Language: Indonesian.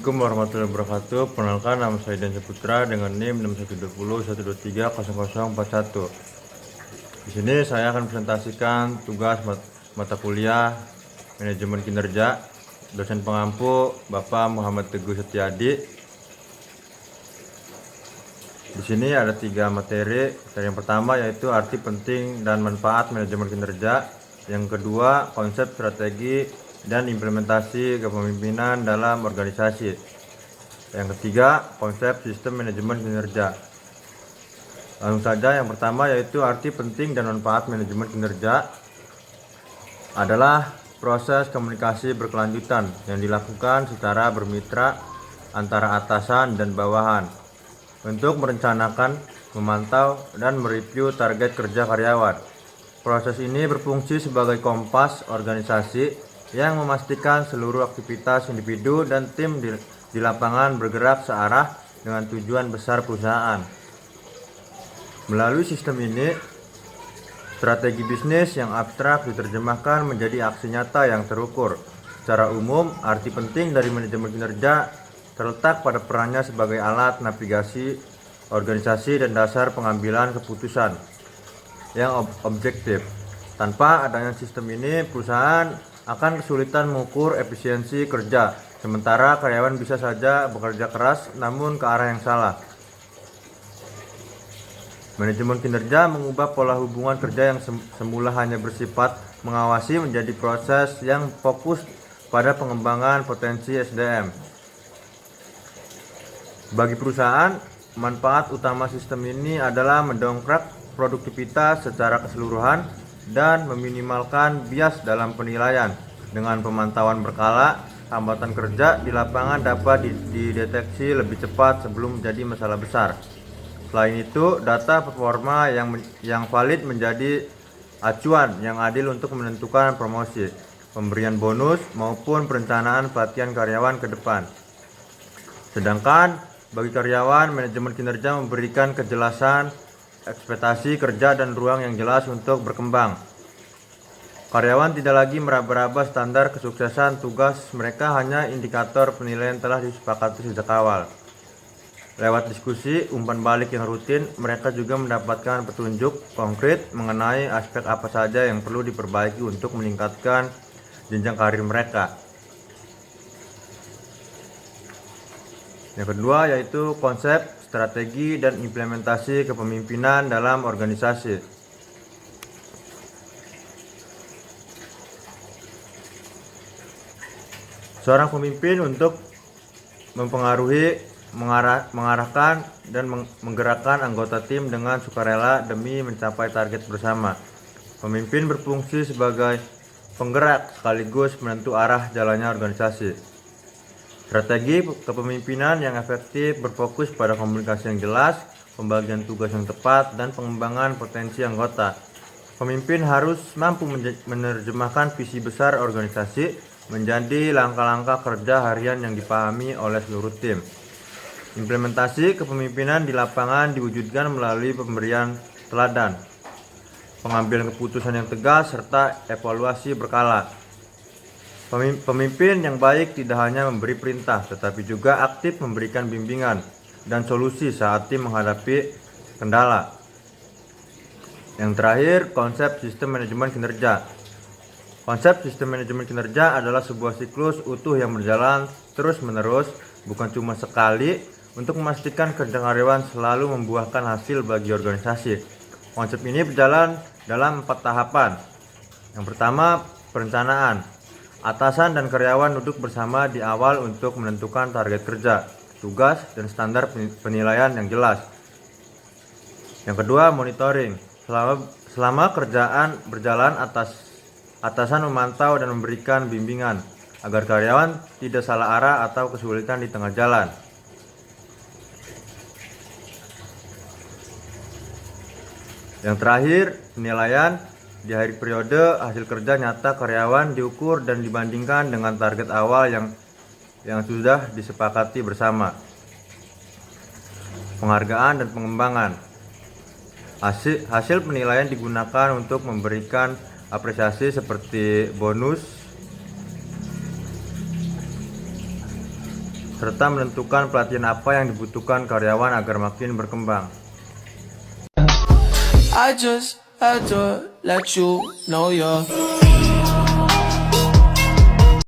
Assalamualaikum warahmatullahi wabarakatuh. Perkenalkan, nama saya Dan Saputra dengan NIM 6120 123 0041. Di sini saya akan presentasikan tugas mata kuliah manajemen kinerja. Dosen pengampu Bapak Muhammad Teguh Setiadi. Di sini ada 3 materi. Yang pertama yaitu arti penting dan manfaat manajemen kinerja. Yang kedua, konsep, strategi dan implementasi kepemimpinan dalam organisasi. Yang ketiga, konsep sistem manajemen kinerja. Langsung saja, yang pertama yaitu arti penting dan manfaat manajemen kinerja adalah proses komunikasi berkelanjutan yang dilakukan secara bermitra antara atasan dan bawahan untuk merencanakan, memantau, dan mereview target kerja karyawan. Proses ini berfungsi sebagai kompas organisasi yang memastikan seluruh aktivitas individu dan tim di lapangan bergerak searah dengan tujuan besar perusahaan. Melalui sistem ini, strategi bisnis yang abstrak diterjemahkan menjadi aksi nyata yang terukur. Secara umum, arti penting dari manajemen kinerja terletak pada perannya sebagai alat navigasi organisasi dan dasar pengambilan keputusan yang objektif. Tanpa adanya sistem ini, perusahaan akan kesulitan mengukur efisiensi kerja, sementara karyawan bisa saja bekerja keras namun ke arah yang salah. Manajemen kinerja mengubah pola hubungan kerja yang semula hanya bersifat mengawasi menjadi proses yang fokus pada pengembangan potensi SDM. Bagi perusahaan, manfaat utama sistem ini adalah mendongkrak produktivitas secara keseluruhan dan meminimalkan bias dalam penilaian. Dengan pemantauan berkala, hambatan kerja di lapangan dapat dideteksi lebih cepat sebelum menjadi masalah besar. Selain itu, data performa yang valid menjadi acuan yang adil untuk menentukan promosi, pemberian bonus, maupun perencanaan pelatihan karyawan ke depan. Sedangkan bagi karyawan, manajemen kinerja memberikan kejelasan ekspektasi kerja dan ruang yang jelas untuk berkembang. Karyawan tidak lagi meraba-raba standar kesuksesan tugas mereka, hanya indikator penilaian telah disepakati sejak awal. Lewat diskusi umpan balik yang rutin, mereka juga mendapatkan petunjuk konkret mengenai aspek apa saja yang perlu diperbaiki untuk meningkatkan jenjang karir mereka. Yang kedua yaitu konsep, strategi, dan implementasi kepemimpinan dalam organisasi. Seorang pemimpin untuk mempengaruhi, mengarahkan, dan menggerakkan anggota tim dengan sukarela demi mencapai target bersama. Pemimpin berfungsi sebagai penggerak sekaligus penentu arah jalannya organisasi. Strategi kepemimpinan yang efektif berfokus pada komunikasi yang jelas, pembagian tugas yang tepat, dan pengembangan potensi anggota. Pemimpin harus mampu menerjemahkan visi besar organisasi menjadi langkah-langkah kerja harian yang dipahami oleh seluruh tim. Implementasi kepemimpinan di lapangan diwujudkan melalui pemberian teladan, pengambilan keputusan yang tegas, serta evaluasi berkala. Pemimpin yang baik tidak hanya memberi perintah, tetapi juga aktif memberikan bimbingan dan solusi saat tim menghadapi kendala. Yang terakhir, konsep sistem manajemen kinerja. Konsep sistem manajemen kinerja adalah sebuah siklus utuh yang berjalan terus-menerus, bukan cuma sekali, untuk memastikan kerja karyawan selalu membuahkan hasil bagi organisasi. Konsep ini berjalan dalam 4 tahapan. Yang pertama, perencanaan. Atasan dan karyawan duduk bersama di awal untuk menentukan target kerja, tugas, dan standar penilaian yang jelas. Yang kedua, monitoring. Selama kerjaan berjalan, atasan memantau dan memberikan bimbingan agar karyawan tidak salah arah atau kesulitan di tengah jalan. Yang terakhir, penilaian. Di akhir periode, hasil kerja nyata karyawan diukur dan dibandingkan dengan target awal yang sudah disepakati bersama. Penghargaan dan pengembangan. Hasil penilaian digunakan untuk memberikan apresiasi seperti bonus, serta menentukan pelatihan apa yang dibutuhkan karyawan agar makin berkembang. I just had to let you know you're